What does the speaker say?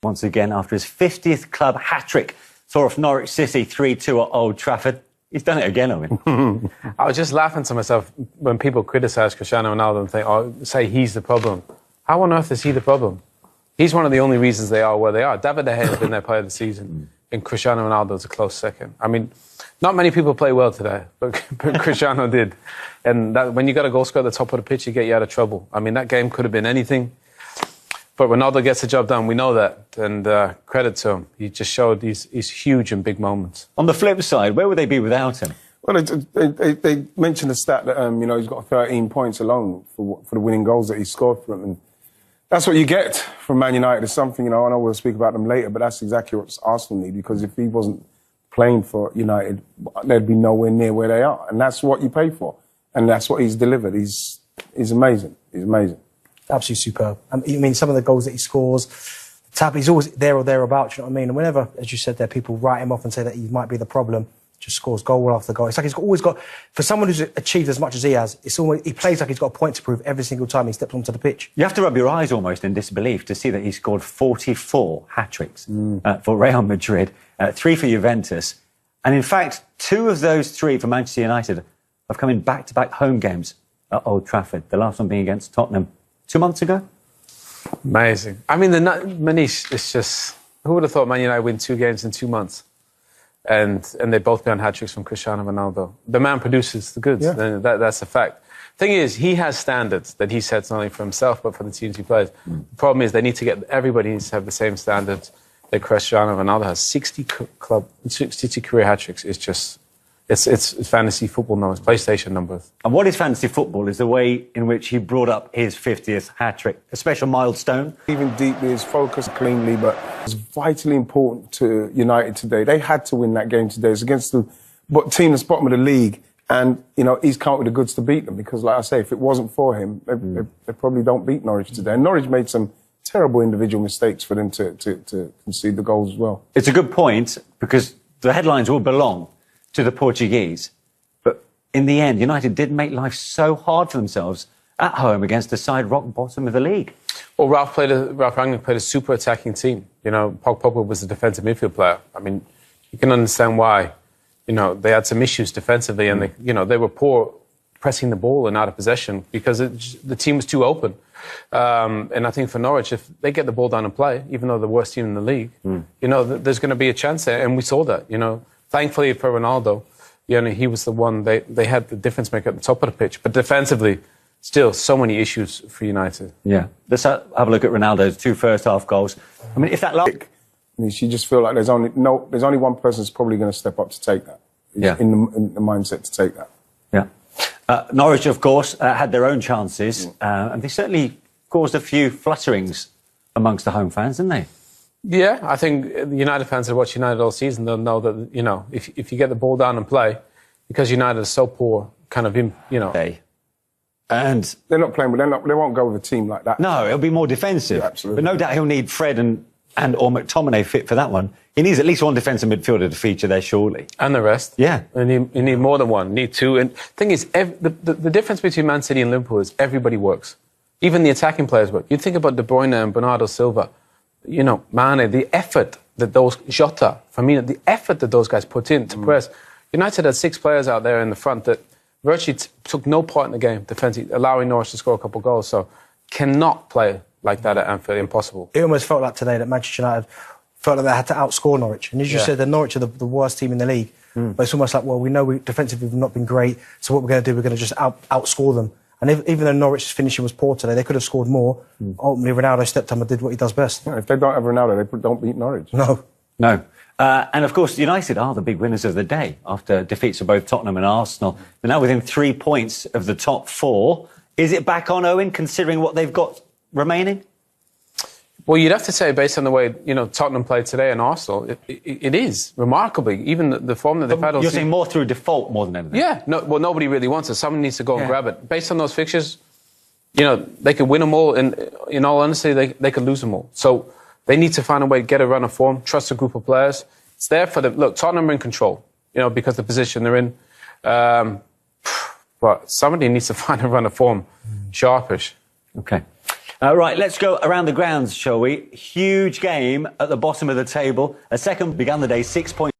once again after his 50th club hat-trick. Saw off Norwich City 3-2 at Old Trafford. He's done it again, Owen. I was just laughing to myself when people criticise Cristiano Ronaldo and think, oh, say he's the problem. How on earth is he the problem? He's one of the only reasons they are where they are. David De Gea has been their player of the season, and Cristiano Ronaldo is a close second. I mean, not many people play well today, but Cristiano did. And that, when you got a goal scorer at the top of the pitch, you get you out of trouble. I mean, that game could have been anything. But Ronaldo gets the job done, we know that, and credit to him. He just showed these huge and big moments. On the flip side, where would they be without him? Well, they mentioned the stat that, you know, he's got 13 points alone for the winning goals that he scored for them. And that's what you get from Man United. It's something, you know, I know we'll speak about them later, but that's exactly what Arsenal need, because if he wasn't playing for United, they'd be nowhere near where they are. And that's what you pay for. And that's what he's delivered. He's amazing. He's amazing. Absolutely superb. I mean, some of the goals that he scores, he's always there or thereabouts, you know what I mean? And whenever, as you said there, people write him off and say that he might be the problem, just scores goal after goal. It's like he's always got, for someone who's achieved as much as he has, it's always, he plays like he's got a point to prove every single time he steps onto the pitch. You have to rub your eyes almost in disbelief to see that he scored 44 hat-tricks for Real Madrid, 3 for Juventus. And in fact, 2 of those 3 for Manchester United have come in back-to-back home games at Old Trafford, the last one being against Tottenham 2 months ago. Amazing. I mean, Manish, it's just, who would have thought Man United win 2 games in 2 months? And they both be on hat-tricks from Cristiano Ronaldo. The man produces the goods. Yeah. That's a fact. Thing is, he has standards that he sets not only for himself, but for the teams he plays. The problem is they need to get, everybody needs to have the same standards that Cristiano Ronaldo has. 60 career hat-tricks is just, it's fantasy football numbers, PlayStation numbers. And what is fantasy football is the way in which he brought up his 50th hat-trick, a special milestone. Even deeply, is focused cleanly, but it's vitally important to United today. They had to win that game today. It's against the team that's bottom of the league, and, you know, he's come with the goods to beat them, because, like I say, if it wasn't for him, they probably don't beat Norwich today. And Norwich made some terrible individual mistakes for them to concede the goals as well. It's a good point, because the headlines will belong to the Portuguese. But in the end, United did make life so hard for themselves at home against the side rock bottom of the league. Well, Ralph Rangnick played a super attacking team. You know, Pogba was a defensive midfield player. I mean, you can understand why, you know, they had some issues defensively, and they, you know, they were poor pressing the ball and out of possession because the team was too open. And I think for Norwich, if they get the ball down and play, even though they're the worst team in the league, you know, there's going to be a chance there, and we saw that, you know. Thankfully for Ronaldo, you know, he was the one, they had the difference maker at the top of the pitch. But defensively, still so many issues for United. Yeah. Let's have a look at Ronaldo's 2 first-half goals. I mean, if that you just feel like there's only one person that's probably going to step up to take that. Yeah. In the mindset to take that. Yeah. Norwich, of course, had their own chances, and they certainly caused a few flutterings amongst the home fans, didn't they? Yeah, I think the United fans that watch United all season, they'll know that, you know, if you get the ball down and play, because United is so poor, kind of, you know. And they're not playing, they won't go with a team like that. No, it'll be more defensive. Yeah, absolutely. But no doubt he'll need Fred and or McTominay fit for that one. He needs at least one defensive midfielder to feature there, surely. And the rest. Yeah. And you need more than one. You need 2. And the thing is, the difference between Man City and Liverpool is everybody works. Even the attacking players work. You think about De Bruyne and Bernardo Silva, you know, Mane, the effort that those, Jota, Firmino, the effort that those guys put in to press. United had 6 players out there in the front that virtually took no part in the game defensively, allowing Norwich to score a couple of goals. So cannot play like that at Anfield, impossible. It almost felt like today that Manchester United felt like they had to outscore Norwich. And as you said, that Norwich are the worst team in the league. But it's almost like, well, we know defensively we've not been great, so what we're going to do, we're going to just outscore them. And even though Norwich's finishing was poor today, they could have scored more. Ultimately, Ronaldo stepped up and did what he does best. Yeah, if they don't have Ronaldo, they don't beat Norwich. No. And of course, United are the big winners of the day after defeats of both Tottenham and Arsenal. They're now within 3 points of the top 4. Is it back on, Owen, considering what they've got remaining? Well, you'd have to say, based on the way, you know, Tottenham played today and Arsenal, it is remarkably, even the form that they've had all You're season. saying more through default more than anything? Yeah. No, well, nobody really wants it. Someone needs to go and grab it. Based on those fixtures, you know, they could win them all, and in all honesty, they could lose them all. So they need to find a way to get a run of form, trust a group of players. It's there for them. Look, Tottenham are in control, you know, because of the position they're in. But somebody needs to find a run of form, sharpish. OK. Right, let's go around the grounds, shall we? Huge game at the bottom of the table. A second began the day 6 points.